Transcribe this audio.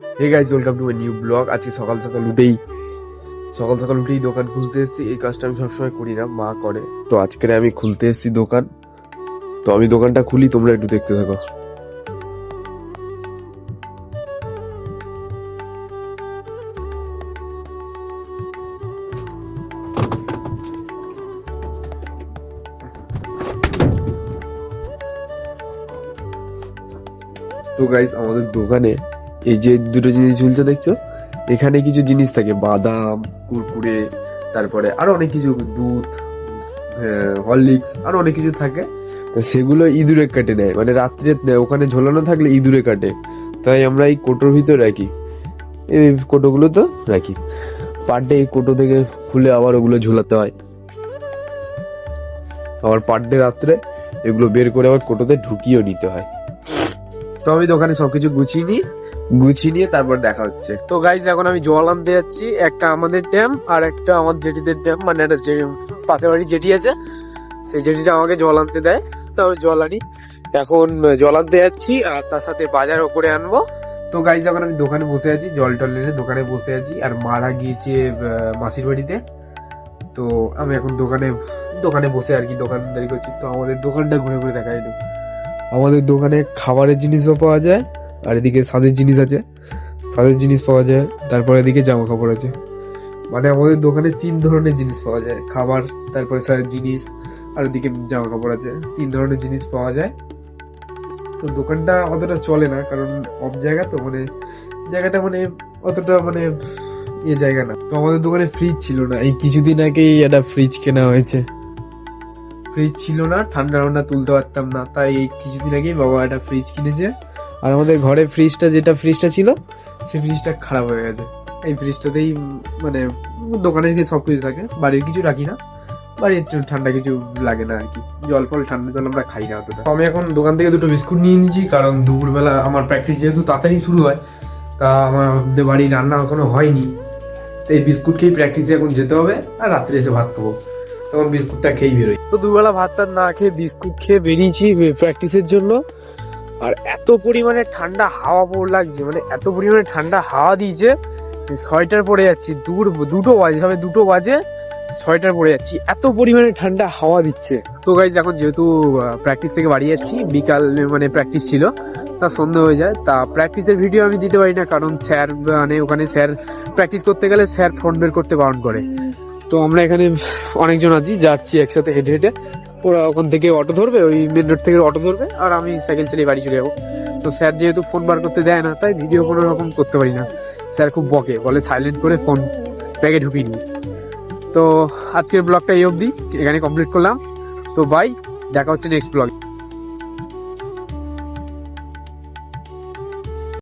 Hey guys, welcome to my new blog. আজকে সকাল সকাল উঠেই দোকান খুলতে এসেছি। এই কাজটা আমি সবসময় করি না, মা করে। তো আজকে আমি খুলতে এসেছি দোকান। তো আমি দোকানটা খুলি, তোমরা একটু দেখতে থাকো। তো গাইস, আমাদের দোকানে এই যে দুটো জিনিস ঝুলছে দেখছো, এখানে কিছু জিনিস থাকে, বাদাম, কুরকুরে, তারপরে আরো অনেক কিছু, দুধ, হরলিক্স, আরো অনেক কিছু থাকে। তো সেগুলো ইঁদুরে কাটে নেয়, মানে রাত্রে ওখানে ঝোলানো থাকলে ইঁদুরে কাটে। তাই আমরা এই কোটোর ভিতর রাখি, এই কোটোগুলো তো রাখি। পার ডে এই কোটো থেকে খুলে আবার ওগুলো ঝোলাতে হয়। আবার পার ডে রাত্রে এগুলো বের করে আবার কোটোতে ঢুকিয়েও নিতে হয়। তো আমি দোকানে সবকিছু গুছিয়ে নিয়ে তারপর দেখা হচ্ছে। তো গাইজ, এখন আমি জল আনতে যাচ্ছি, একটা আমাদের ড্যাম আর একটা আমার জেঠিদের ড্যাম, মানে একটা পাশের বাড়ির জেঠি আছে, সেই জেঠিটা আমাকে জল আনতে দেয়। তো আমি জল আনি, এখন জল আনতে যাচ্ছি আর তার সাথে বাজারও করে আনবো। তো গাইজ, যখন আমি দোকানে বসে আছি, জল টল এনে দোকানে বসে আছি, আর মারা গিয়েছে মাসির বাড়িতে। তো আমি এখন দোকানে বসে আর কি দোকানদারি করছি। তো আমাদের দোকানটা ঘুরে ঘুরে দেখাই। আমাদের দোকানে খাবারের জিনিসও পাওয়া যায়, আর এদিকে সাজের জিনিস আছে, সাজের জিনিস পাওয়া যায়, তারপর এদিকে জামা কাপড় আছে। মানে আমাদের দোকানে 3 ধরনের জিনিস পাওয়া যায়, খাবার, তারপরে সাজের জিনিস, আর এদিকে জামা কাপড় আছে। 3 ধরনের জিনিস পাওয়া যায়। তো দোকানটা অতটা চলে না, কারণ অফ জায়গা, তো মানে জায়গাটা মানে অতটা মানে জায়গা না। তো আমাদের দোকানে ফ্রিজ ছিল না, এই কিছুদিন আগেই একটা ফ্রিজ কেনা হয়েছে। ফ্রিজ ছিল না, ঠান্ডা তুলতে পারতাম না, তাই এই কিছুদিন আগেই বাবা একটা ফ্রিজ কিনেছে। আর আমাদের ঘরে ফ্রিজটা ছিল, সেই ফ্রিজটা খারাপ হয়ে গেছে। এই ফ্রিজটাতেই মানে দোকানের দিকে সবকিছু থাকে, বাড়ির কিছু রাখি না, বাড়ির ঠান্ডা কিছু লাগে না আর কি। জল ফল, ঠান্ডা জল আমরা খাই না অতটা। আমি এখন দোকান থেকে 2টো বিস্কুট নিয়ে নিয়েছি, কারণ দুপুরবেলা আমার প্র্যাকটিস যেহেতু তাড়াতাড়ি শুরু হয়, তা আমাদের বাড়ি রান্না এখনো হয়নি। তো এই বিস্কুট খেয়েই প্র্যাকটিসে এখন যেতে হবে, আর রাত্রে এসে ভাত খাবো, তখন বিস্কুটটা খেয়েই বেরোই। তো দুবেলা ভাত টাত না খেয়ে বিস্কুট খেয়ে বেরিয়েছি প্র্যাকটিসের জন্য। আর এত পরিমাণে ঠান্ডা হাওয়া লাগছে, মানে এত পরিমাণে ঠান্ডা হাওয়া দিয়েছে, সোয়েটার পরে যাচ্ছি। দুটো বাজে সোয়েটার পরে যাচ্ছি, এত পরিমাণে ঠান্ডা হাওয়া দিচ্ছে। তো গাইজ, এখন যেহেতু প্র্যাকটিস থেকে বাড়ি যাচ্ছি, বিকাল মানে প্র্যাকটিস ছিল, তা সন্ধ্যা হয়ে যায়। তা প্র্যাকটিসের ভিডিও আমি দিতে পারি না, কারণ স্যার মানে ওখানে স্যার প্র্যাকটিস করতে গেলে স্যার ফোন বের করতে বারণ করে। তো আমরা এখানে অনেকজন আছি, যাচ্ছি একসাথে হেঁটে হেঁটে। ওরা ওখান থেকে অটো ধরবে, ওই মেন রোড থেকে অটো ধরবে, আর আমি সাইকেল চালিয়ে বাড়ি চলে যাবো। তো স্যার যেহেতু ফোন বার করতে দেয় না, তাই ভিডিও কোনো রকম করতে পারি না। স্যার খুব বকে, বলে সাইলেন্ট করে ফোন ব্যাগে ঢুকিয়ে নিই। তো আজকের ব্লগটা এই অবধি, এখানে কমপ্লিট করলাম। তো বাই, দেখা হচ্ছে নেক্সট ব্লগ।